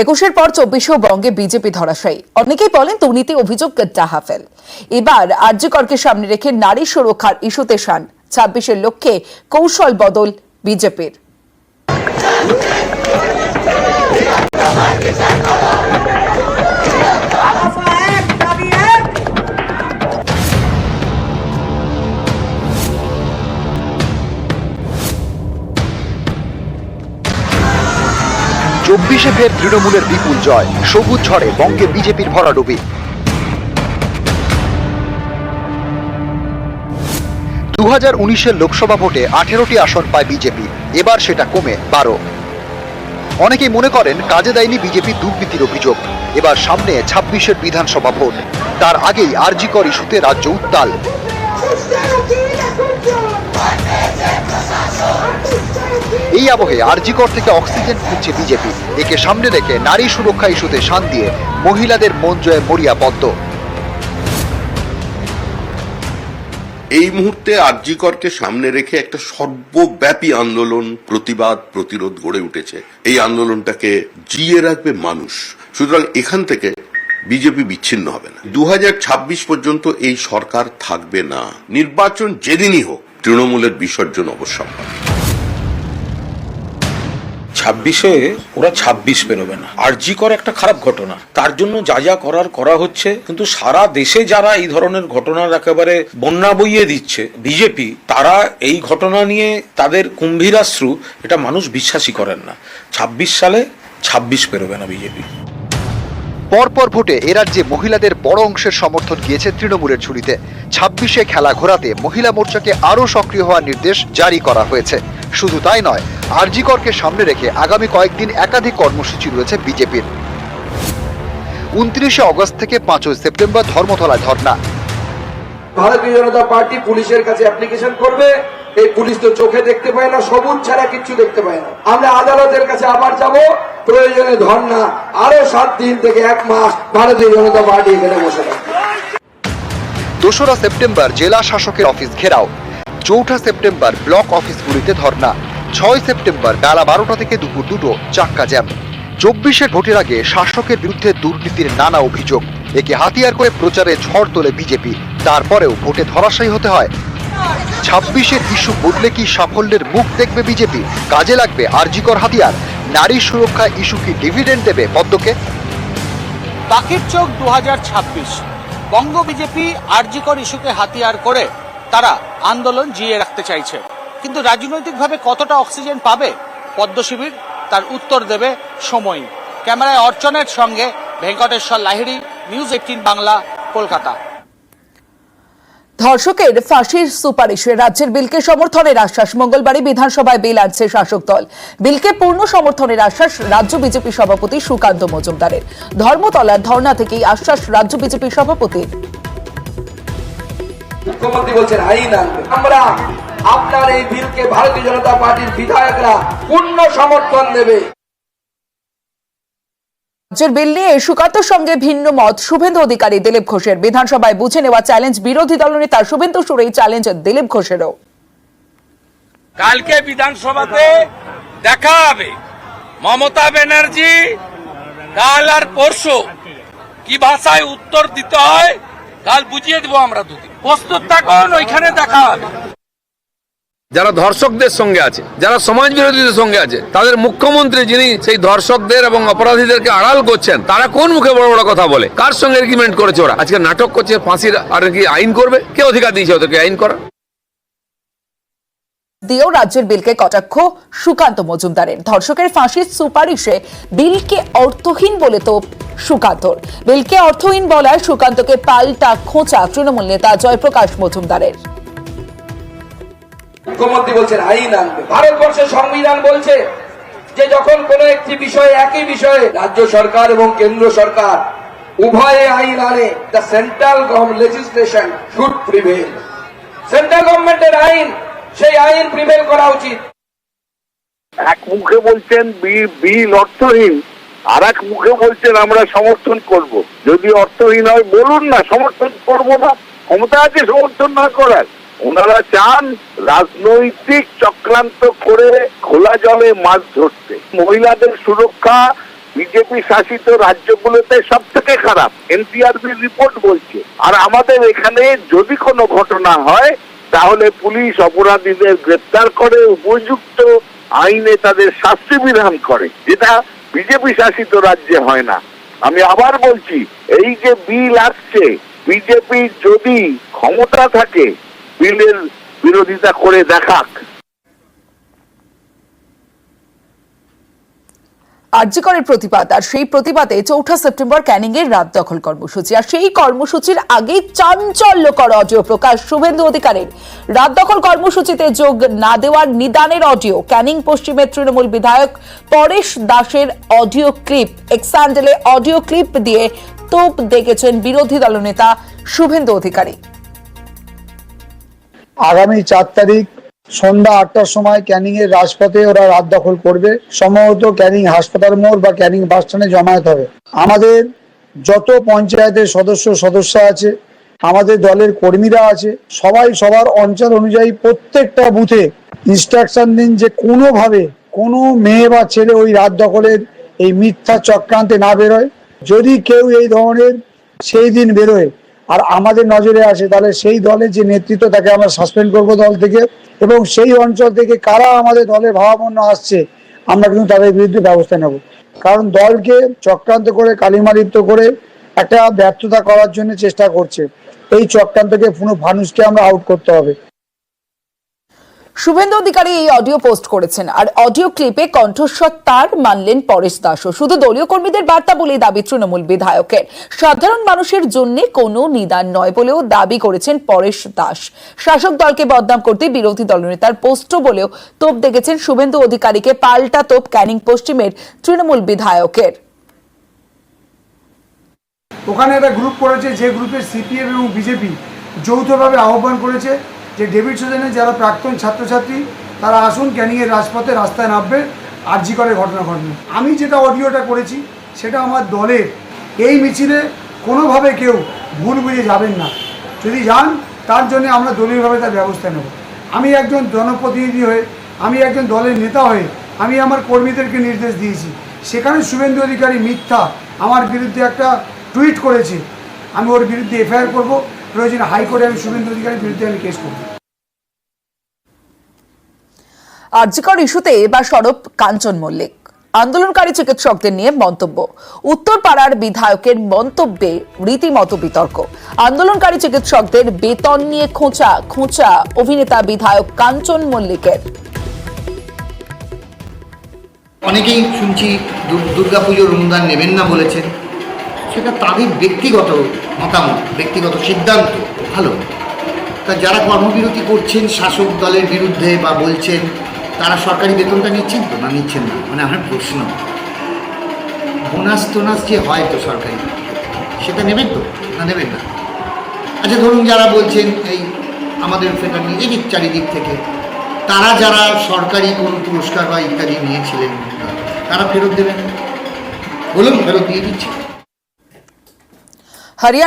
21-এর পর 24-এও বঙ্গে বিজেপি ধরাশায়ী। অনেকেই বলেন দুর্নীতি অভিযোগ ডাহাফেল। এবার আরজি করকে সামনে রেখে নারী সুরক্ষার ইস্যুতে শান। 26-এর লক্ষ্যে কৌশল বদল বিজেপির। চব্বিশে ফের তৃণমূলের বিপুল জয়, সবুজ ঝড়ে বঙ্গে বিজেপির ভরাডুবি। 2019-এর লোকসভা ভোটে 18টি আসন পায় বিজেপি, এবার সেটা কমে 12। অনেকেই মনে করেন কাজে দেয়নি বিজেপি দুর্নীতির অভিযোগ। এবার সামনে 26-এর বিধানসভা ভোট, তার আগেই আরজি কর ইস্যুতে রাজ্য উত্তাল। এই আবহে আরজি কর থেকে অক্সিজেন খুঁজছে বিজেপি। একে সামনে রেখে নারী সুরক্ষা ইস্যুতে শান দিয়ে মহিলাদের মন জয়ে মরিয়া পদ্ম। এই মুহূর্তে আরজি করকে সামনে রেখে একটা সর্বব্যাপী আন্দোলন, প্রতিবাদ, প্রতিরোধ গড়ে উঠেছে। এই আন্দোলনটাকে জিয়ে রাখবে মানুষ। সুতরাং এখান থেকে বিজেপি বিচ্ছিন্ন হবে না। 2026 পর্যন্ত এই সরকার থাকবে না। নির্বাচন যেদিনই হোক, তৃণমূলের বিসর্জন অবশ্যম্ভাবী। 26-এ ওরা 26 পেরোবে না। আরজি কর একটা খারাপ ঘটনা, তার জন্য যা যা করার করা হচ্ছে, কিন্তু সারা দেশে যারা এই ধরনের ঘটনার একেবারে বন্যা বইয়ে দিচ্ছে বিজেপি, তারা এই ঘটনা নিয়ে তাদের কুম্ভীরাশ্রু, এটা মানুষ বিশ্বাসই করেন না। 26 সালে 26 পেরোবে না বিজেপি। পরপর ভোটে এ রাজ্যে মহিলাদের বড় অংশের সমর্থন গিয়েছে তৃণমূলের ঝুলিতে। 26-এ খেলা ঘোরাতে মহিলা মোর্চাকে আরও সক্রিয় হওয়ার নির্দেশ জারি করা হয়েছে। শুধু তাই নয়, আরজি করকে সামনে রেখে আগামী কয়েকদিন একাধিক কর্মসূচি রয়েছে বিজেপির। 29শে অগস্ট থেকে 5ই সেপ্টেম্বর ধর্মতলায় ধর্ণা। ভারতীয় জনতা পার্টি পুলিশের কাছে অ্যাপ্লিকেশন করবে। এই পুলিশ তো চোখে দেখতে পায় না, সবুজ ছাড়া কিচ্ছু দেখতে পায় না। আমরা আদালতের কাছে আবার যাব, প্রয়োজনে ধর্ণা আরো 7 দিন থেকে 1 মাস ভারতীয় জনতা পার্টি এখানে বসে থাকবে। 2রা সেপ্টেম্বর জেলা শাসকের অফিস ঘেরাও। 4ঠা সেপ্টেম্বর ব্লক অফিসগুলিতে ধর্ণা। 6 সেপ্টেম্বর বেলা 12টা থেকে দুপুর 2টো চাক্কা জ্যাম। 24-এর ভোটের আগে শাসকের বিরুদ্ধে দুর্নীতির নানা অভিযোগ। একে হাতিয়ার করে প্রচারে ঝড় তোলে বিজেপি। তারপরেও ভোটে ধরাশায়ী হতে হয়। 26-এর ইস্যু বদলে কি সাফল্যের মুখ দেখবে বিজেপি? কাজে লাগবে আরজি কর হাতিয়ার? নারী সুরক্ষা ইস্যু কি ডিভিডেন্ড দেবে পদ্মকে? বাকির চোখ 2026। বঙ্গ বিজেপি আরজি কর ইস্যুকে হাতিয়ার করে তারা আন্দোলন জিয়ে রাখতে চাইছে, কিন্তু রাজনৈতিকভাবে কতটা অক্সিজেন পাবে পদ্ম শিবির, তার উত্তর দেবে সময়। ক্যামেরায় অর্চনের সঙ্গে ভেঙ্কটেশ্বর লাহিড়ী, নিউজ 18 বাংলা, কলকাতা। ধর্ষকের ফাঁসির সুপারিশে রাজ্যের বিলকে সমর্থনের আশ্বাস। মঙ্গলবারই বিধানসভায় বিল আনছে শাসক দল। বিলকে পূর্ণ সমর্থনের আশ্বাস রাজ্য বিজেপি সভাপতি সুকান্ত মজুমদারের। ধর্মতলার ধর্ণা থেকেই আশ্বাস রাজ্য বিজেপি সভাপতির। মুখ্যমন্ত্রী বলছেন আইন আনবে। আমরা আপনার এই বিলকে ভারতীয় জনতা পার্টির বিধায়করা পূর্ণ সমর্থন দেবে। রাজ্যের বিল নিয়ে সুকান্তর সঙ্গে ভিন্ন মত শুভেন্দু অধিকারী, দিলীপ ঘোষের। বিধানসভায় বুঝে নেওয়া চ্যালেঞ্জ বিরোধী দলনেতা শুভেন্দু সুরেই চ্যালেঞ্জ দিলীপ ঘোষেরও। কালকে বিধানসভাতে দেখা হবে মমতা ব্যানার্জি কাল আর পরশু কি ভাষায় উত্তর দিতে হয়, কাল বুঝিয়ে দেবো আমরা। দুদিন প্রস্তুত থাকুন, ওইখানে দেখা হবে। যারা ধর্ষকদের সঙ্গে আছে, যারা সমাজ বিরোধীদের সঙ্গে আছে, তাদের মুখ্যমন্ত্রী যিনি সেই ধর্ষকদের এবং অপরাধীদেরকে আড়াল করছেন, তারা কোন মুখে বড় বড় কথা বলে? কার সঙ্গে এগ্রিমেন্ট করেছে ওরা? আজকে নাটক করছে ফাঁসির, আর কি আইন করবে? কে অধিকার দিয়েছে ওদেরকে আইন করা? দিয়েও রাজ্যের বিলকে কটাক্ষ সুকান্ত মজুমদারের। ধর্ষকের ফাঁসির সুপারিশে বিলকে অর্থহীন বলে তো সুকান্তর। বিলকে অর্থহীন বলায় সুকান্তকে পাল্টা খোঁচা তৃণমূল নেতা জয়প্রকাশ মজুমদারের। মুখ্যমন্ত্রী বলছেন আইন আনবে। ভারতবর্ষের সংবিধান বলছে যে যখন কোন একটি বিষয়ে, একই বিষয়ে রাজ্য সরকার এবং কেন্দ্র সরকার উভয়ে আইন আনে, the central legislation should prevail. Central গভর্নমেন্টের আইন, সেই আইন প্রিভেল করা উচিত। এক মুখে বলছেন বিল অর্থহীন, আর এক মুখে বলছেন আমরা সমর্থন করব। যদি অর্থহীন হয় বলুন না, সমর্থন করব না, ক্ষমতা আছে সমর্থন না করার। ওনারা চান রাজনৈতিক চক্রান্ত করে খোলা জলে মাছ ধরতে। মহিলাদের সুরক্ষা বিজেপি শাসিত রাজ্যগুলোতে সব থেকে খারাপ, এনসিআরবি রিপোর্ট বলছে। আর আমাদের এখানে যদি কোনো ঘটনা হয় তাহলে পুলিশ অপরাধীদের গ্রেপ্তার করে, উপযুক্ত আইনে তাদের শাস্তি বিধান করে, যেটা বিজেপি শাসিত রাজ্যে হয় না। আমি আবার বলছি, এই যে বিল আসছে, বিজেপি যদি ক্ষমতা থাকে বিলের বিরোধিতা করে দেখাক। আরজিকরের প্রতিবাদ, আর সেই প্রতিবাদে 4 সেপ্টেম্বর ক্যানিং এর রাত দখল কর্মসূচি। আর সেই কর্মসূচির আগেই চাঞ্চল্যকর অডিও প্রকাশ শুভেন্দু অধিকারীর। রাত দখল কর্মসূচিতে যোগ না দেওয়ার নিদানের অডিও। ক্যানিং পশ্চিমের তৃণমূল বিধায়ক পরেশ দাসের অডিও ক্লিপ, এক্সান্ডেলে অডিও ক্লিপ দিয়ে তোপ দেখেছেন বিরোধী দলনেতা শুভেন্দু অধিকারী। আগামী 4 তারিখ সন্ধ্যা 8টার সময় ক্যানিং এর রাজপথে ওরা রাত দখল করবে। সম্ভবত ক্যানিং হাসপাতাল মোড় বা ক্যানিং বাস স্ট্যান্ডে জমায়েত হবে। আমাদের যত পঞ্চায়েতের সদস্য আছে, আমাদের দলের কর্মীরা আছে, সবাই সবার অঞ্চল অনুযায়ী প্রত্যেকটা বুথে ইনস্ট্রাকশন দিন যে কোনোভাবে কোনো মেয়ে বা ছেলে ওই রাত দখলের এই মিথ্যা চক্রান্তে না বেরোয়। যদি কেউ এই ধরনের সেই দিন বেরোয় আর আমাদের নজরে আসে, তাহলে সেই দলের যে নেতৃত্ব তাকে আমরা সাসপেন্ড করব দল থেকে, এবং সেই অঞ্চল থেকে কারা আমাদের দলে ভাবাপন্ন আসছে আমরা কিন্তু তাদের বিরুদ্ধে ব্যবস্থা নেব। কারণ দলকে চক্রান্ত করে, কালিমালিপ্ত করে একটা ব্যর্থতা করার জন্য চেষ্টা করছে। এই চক্রান্তকে পুরো মানুষকে আমরা আউট করতে হবে। শুভেন্দু অধিকারী এই অডিও পোস্ট করেছেন, আর অডিও ক্লিপে কণ্ঠস্বর তার মানলেন পরেশ দাসও। শুধু দলীয় কর্মীদের বার্তা বলেই দাবি তৃণমূল বিধায়কের, সাধারণ মানুষের জন্য কোনো নিদান নয় বলেও দাবি করেছেন পরেশ দাস। শাসক দলকে বদনাম করতে বিরোধী দলনেতার পোস্ট বলেও তোপ দেখেছেন শুভেন্দু অধিকারীকে। পাল্টা তোপ ক্যানিং পশ্চিমের তৃণমূল বিধায়কের। ওখানে একটা গ্রুপ করেছে, যে গ্রুপে সিপিএম এবং বিজেপি যৌথভাবে আহ্বান করেছে যে ডেভিড সোজেনের যারা প্রাক্তন ছাত্রছাত্রী তারা আসুন ক্যানিংয়ের রাজপথে, রাস্তায় নামবে, আরজিকরের ঘটনা ঘটবে। আমি যেটা অডিওটা করেছি সেটা আমার দলের। এই মিছিলে কোনোভাবে কেউ ভুল বুঝে যাবেন না, যদি যান তার জন্য আমরা দলীয়ভাবে তার ব্যবস্থা নেব। আমি একজন জনপ্রতিনিধি হয়ে, আমি একজন দলের নেতা হয়ে আমি আমার কর্মীদেরকে নির্দেশ দিয়েছি। সেখানে শুভেন্দু অধিকারী মিথ্যা আমার বিরুদ্ধে একটা টুইট করেছে, আমি ওর বিরুদ্ধে এফআইআর করব, প্রয়োজনে হাইকোর্টে আমি শুভেন্দু অধিকারীর বিরুদ্ধে আমি কেস করব। আরজিকর ইস্যুতে এবার সরব কাঞ্চন মল্লিক। আন্দোলনকারী চিকিৎসকদের নিয়ে মন্তব্য। উত্তরপাড়ার বিধায়কের মন্তব্যে রীতিমতো বিতর্ক। আন্দোলনকারী চিকিৎসকদের বেতন নিয়ে খোঁচা অভিনেতা বিধায়ক কাঞ্চন মল্লিকের। অনেকেই শুনছি দুর্গাপুজোর অনুদান নেবেন না বলেছেন, সেটা তাদের ব্যক্তিগত মতামত, ব্যক্তিগত সিদ্ধান্ত, ভালো। তা যারা কর্মবিরতি করছেন শাসক দলের বিরুদ্ধে বা বলছেন, তারা সরকারি বেতনটা নিচ্ছেন তো না নিচ্ছেন না? মানে আমার প্রশ্ন, বোনাস টোনাস যে হয় তো সরকারি, সেটা নেবেন তো না নেবেন না? আচ্ছা ধরুন যারা বলছেন এই আমাদের সেটা নিয়ে এদিক চারিদিক থেকে, তারা যারা সরকারি কোনো পুরস্কার বা ইত্যাদি নিয়েছিলেন তারা ফেরত দেবেন, বলুন ফেরত দিয়ে দিচ্ছে। হরিয়ানা